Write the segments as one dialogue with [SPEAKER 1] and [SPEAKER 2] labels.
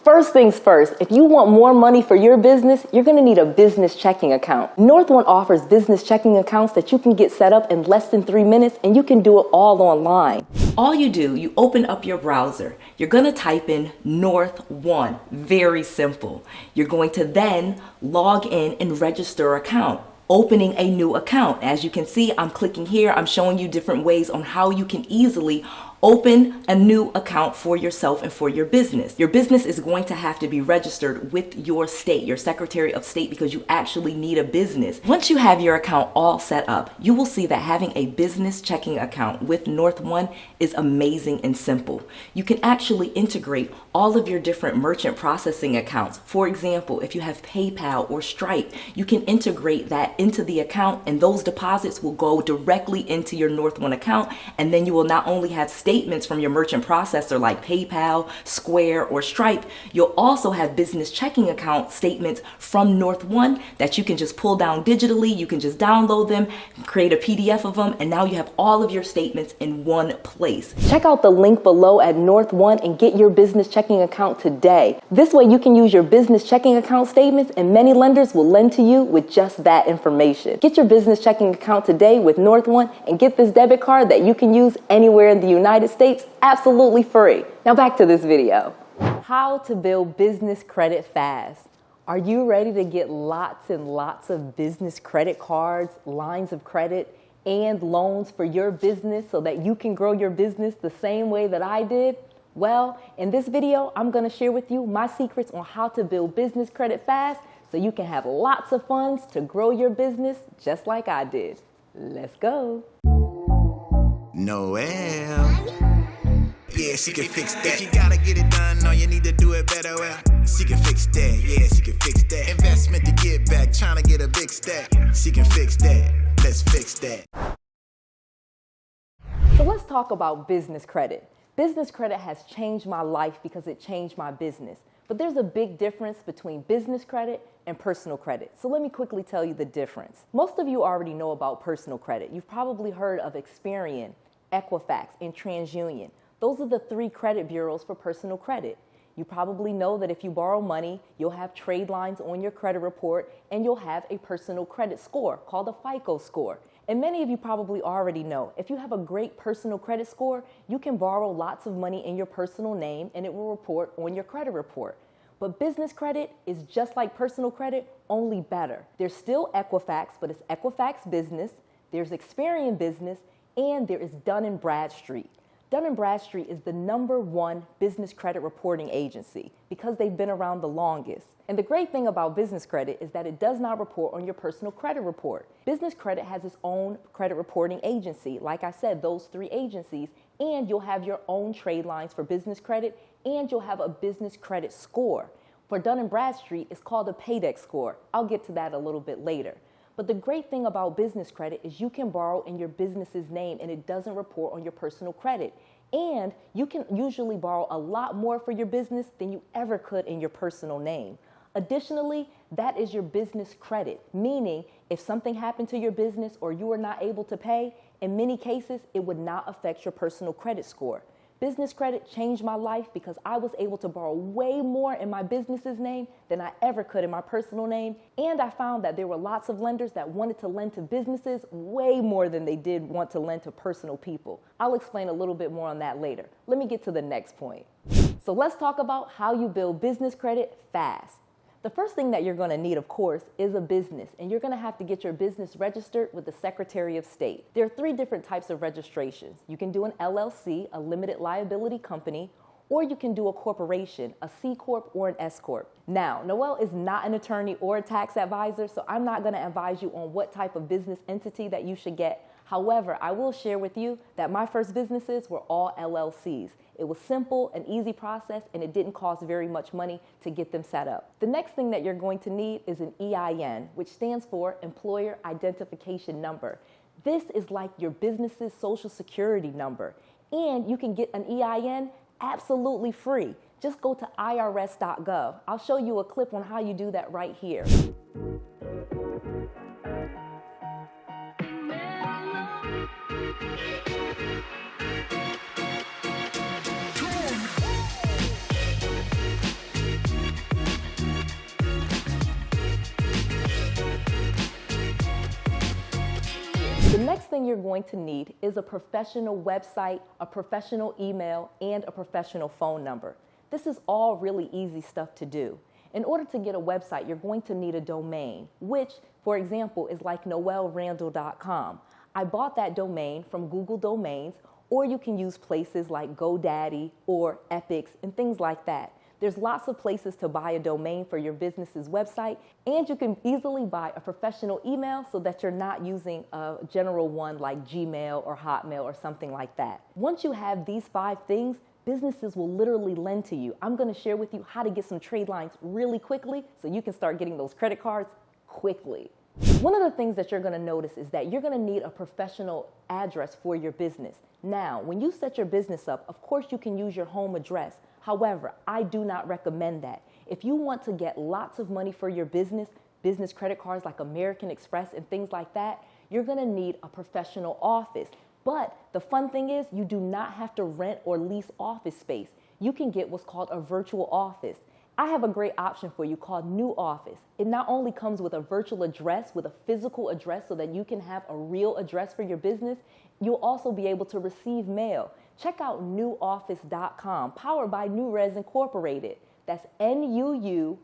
[SPEAKER 1] First things first, if you want more money for your business, you're going to need a business checking account. North One offers business checking accounts that you can get set up in less than 3 minutes, and you can do it all online.
[SPEAKER 2] All you do, you open up your browser. You're going to type in North One. Very simple. You're going to then log in and register an account. Opening a new account. As you can see, I'm clicking here. I'm showing you different ways on how you can easily open a new account for yourself and for your business. Your business is going to have to be registered with your state, your Secretary of State, because you actually need a business. Once you have your account all set up, you will see that having a business checking account with North One is amazing and simple. You can actually integrate all of your different merchant processing accounts. For example, if you have PayPal or Stripe, you can integrate that into the account, and those deposits will go directly into your North One account, and then you will not only have statements from your merchant processor like PayPal, Square, or Stripe, you'll also have business checking account statements from North One that you can just pull down digitally. You can just download them, create a PDF of them, and now you have all of your statements in one place.
[SPEAKER 1] Check out the link below at North One and get your business checking account today. This way you can use your business checking account statements, and many lenders will lend to you with just that information. Get your business checking account today with North One and get this debit card that you can use anywhere in the United States absolutely free. Now back to this video. How to build business credit fast. Are you ready to get lots and lots of business credit cards, lines of credit, and loans for your business so that you can grow your business the same way that I did? Well, in this video, I'm going to share with you my secrets on how to build business credit fast so you can have lots of funds to grow your business just like I did. Let's go.
[SPEAKER 3] Noel. Yeah, she can fix that. If you gotta get it done, all you need to do it better. Well, she can fix that. Yeah, she can fix that. Investment to get back, trying to get a big stack. She can fix that. Let's fix that.
[SPEAKER 1] So let's talk about business credit. Business credit has changed my life because it changed my business. But there's a big difference between business credit and personal credit. So let me quickly tell you the difference. Most of you already know about personal credit. You've probably heard of Experian, Equifax, and TransUnion. Those are the 3 credit bureaus for personal credit. You probably know that if you borrow money, you'll have trade lines on your credit report, and you'll have a personal credit score called a FICO score. And many of you probably already know, if you have a great personal credit score, you can borrow lots of money in your personal name and it will report on your credit report. But business credit is just like personal credit, only better. There's still Equifax, but it's Equifax Business, there's Experian Business, and there is Dun & Bradstreet. Dun & Bradstreet is the #1 business credit reporting agency because they've been around the longest. And the great thing about business credit is that it does not report on your personal credit report. Business credit has its own credit reporting agency. Like I said, those 3 agencies, and you'll have your own trade lines for business credit, and you'll have a business credit score. For Dun & Bradstreet, it's called a PAYDEX score. I'll get to that a little bit later. But the great thing about business credit is you can borrow in your business's name and it doesn't report on your personal credit. And you can usually borrow a lot more for your business than you ever could in your personal name. Additionally, that is your business credit, meaning if something happened to your business or you were not able to pay, in many cases, it would not affect your personal credit score. Business credit changed my life because I was able to borrow way more in my business's name than I ever could in my personal name. And I found that there were lots of lenders that wanted to lend to businesses way more than they did want to lend to personal people. I'll explain a little bit more on that later. Let me get to the next point. So let's talk about how you build business credit fast. The first thing that you're going to need, of course, is a business, and you're going to have to get your business registered with the Secretary of State. There are 3 different types of registrations. You can do an LLC, a limited liability company, or you can do a corporation, a C Corp or an S Corp. Now, Noel is not an attorney or a tax advisor, so I'm not going to advise you on what type of business entity that you should get. However, I will share with you that my first businesses were all LLCs. It was simple, an easy process, and it didn't cost very much money to get them set up. The next thing that you're going to need is an EIN, which stands for Employer Identification Number. This is like your business's social security number, and you can get an EIN absolutely free. Just go to irs.gov. I'll show you a clip on how you do that right here. thing you're going to need is a professional website, a professional email, and a professional phone number. This is all really easy stuff to do. In order to get a website, you're going to need a domain, which, for example, is like noelrandall.com. I bought that domain from Google Domains, or you can use places like GoDaddy or Epix and things like that. There's lots of places to buy a domain for your business's website, and you can easily buy a professional email so that you're not using a general one like Gmail or Hotmail or something like that. Once you have these 5 things, businesses will literally lend to you. I'm going to share with you how to get some trade lines really quickly so you can start getting those credit cards quickly. One of the things that you're going to notice is that you're going to need a professional address for your business. Now, when you set your business up, of course you can use your home address. However, I do not recommend that. If you want to get lots of money for your business credit cards like American Express and things like that, you're going to need a professional office. But the fun thing is you do not have to rent or lease office space. You can get what's called a virtual office. I have a great option for you called New Office. It not only comes with a virtual address, with a physical address so that you can have a real address for your business, you'll also be able to receive mail. Check out newoffice.com, powered by NewRez Incorporated. That's NUUOFFICE,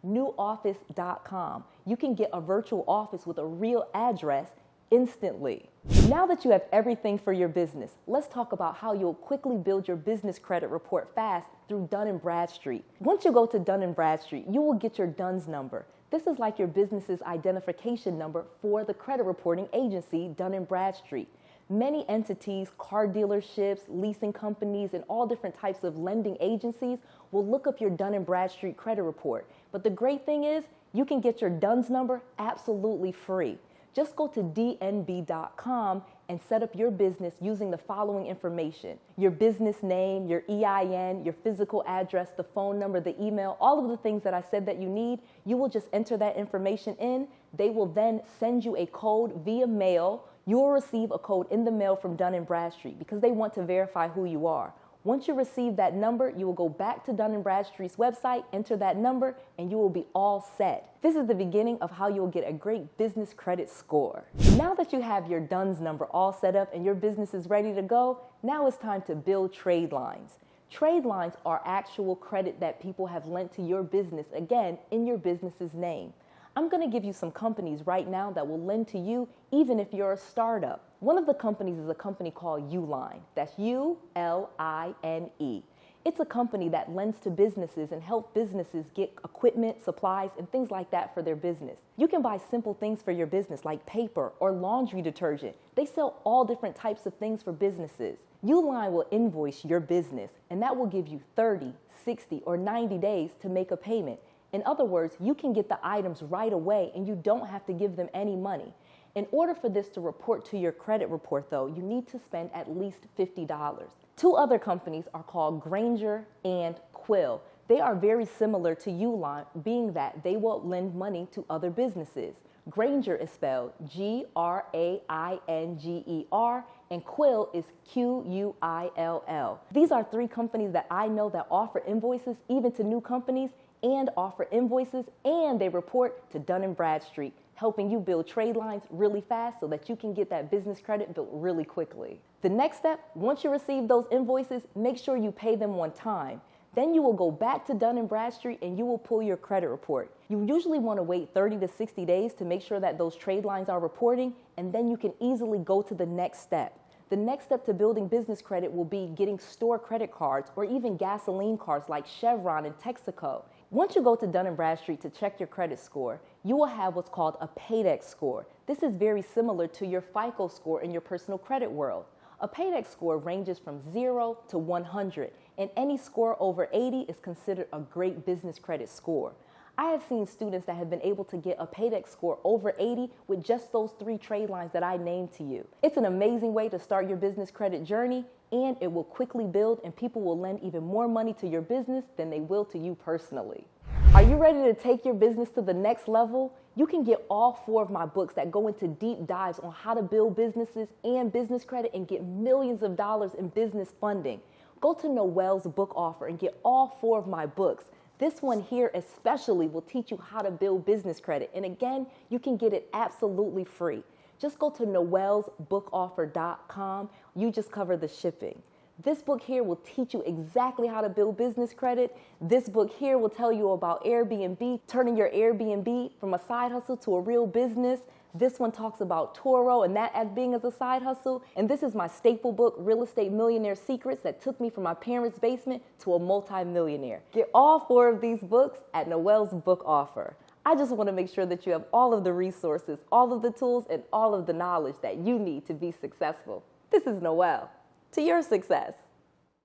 [SPEAKER 1] newoffice.com. You can get a virtual office with a real address instantly. Now that you have everything for your business, let's talk about how you'll quickly build your business credit report fast through Dun & Bradstreet. Once you go to Dun & Bradstreet, you will get your DUNS number. This is like your business's identification number for the credit reporting agency, Dun & Bradstreet. Many entities, car dealerships, leasing companies, and all different types of lending agencies will look up your Dun & Bradstreet credit report. But the great thing is you can get your DUNS number absolutely free. Just go to dnb.com and set up your business using the following information: your business name, your EIN, your physical address, the phone number, the email, all of the things that I said that you need. You will just enter that information in. They will then send you a code via mail. You will receive a code in the mail from Dun & Bradstreet because they want to verify who you are. Once you receive that number, you will go back to Dun & Bradstreet's website, enter that number, and you will be all set. This is the beginning of how you will get a great business credit score. Now that you have your DUNS number all set up and your business is ready to go, now it's time to build trade lines. Trade lines are actual credit that people have lent to your business, again, in your business's name. I'm going to give you some companies right now that will lend to you even if you're a startup. One of the companies is a company called Uline. That's U-L-I-N-E. It's a company that lends to businesses and help businesses get equipment, supplies, and things like that for their business. You can buy simple things for your business like paper or laundry detergent. They sell all different types of things for businesses. Uline will invoice your business, and that will give you 30, 60, or 90 days to make a payment. In other words, you can get the items right away and you don't have to give them any money. In order for this to report to your credit report, though, you need to spend at least $50. 2 other companies are called Grainger and Quill. They are very similar to Uline, being that they will lend money to other businesses. Grainger is spelled G-R-A-I-N-G-E-R, and Quill is Q-U-I-L-L. These are 3 companies that I know that offer invoices even to new companies, and offer invoices, and they report to Dun & Bradstreet, helping you build trade lines really fast so that you can get that business credit built really quickly. The next step, once you receive those invoices, make sure you pay them on time. Then you will go back to Dun & Bradstreet and you will pull your credit report. You usually want to wait 30 to 60 days to make sure that those trade lines are reporting, and then you can easily go to the next step. The next step to building business credit will be getting store credit cards or even gasoline cards like Chevron and Texaco. Once you go to Dun & Bradstreet to check your credit score, you will have what's called a Paydex score. This is very similar to your FICO score in your personal credit world. A Paydex score ranges from 0 to 100, and any score over 80 is considered a great business credit score. I have seen students that have been able to get a Paydex score over 80 with just those 3 trade lines that I named to you. It's an amazing way to start your business credit journey, and it will quickly build, and people will lend even more money to your business than they will to you personally. Are you ready to take your business to the next level? You can get all 4 of my books that go into deep dives on how to build businesses and business credit and get millions of dollars in business funding. Go to Noel's book offer and get all 4 of my books. This one here especially will teach you how to build business credit. And again, you can get it absolutely free. Just go to noelsbookoffer.com. You just cover the shipping. This book here will teach you exactly how to build business credit. This book here will tell you about Airbnb, turning your Airbnb from a side hustle to a real business. This one talks about Turo and that as being as a side hustle. And this is my staple book, Real Estate Millionaire Secrets, that took me from my parents' basement to a multi-millionaire. Get all 4 of these books at Noel's Book Offer. I just want to make sure that you have all of the resources, all of the tools, and all of the knowledge that you need to be successful. This is Noel. To your success.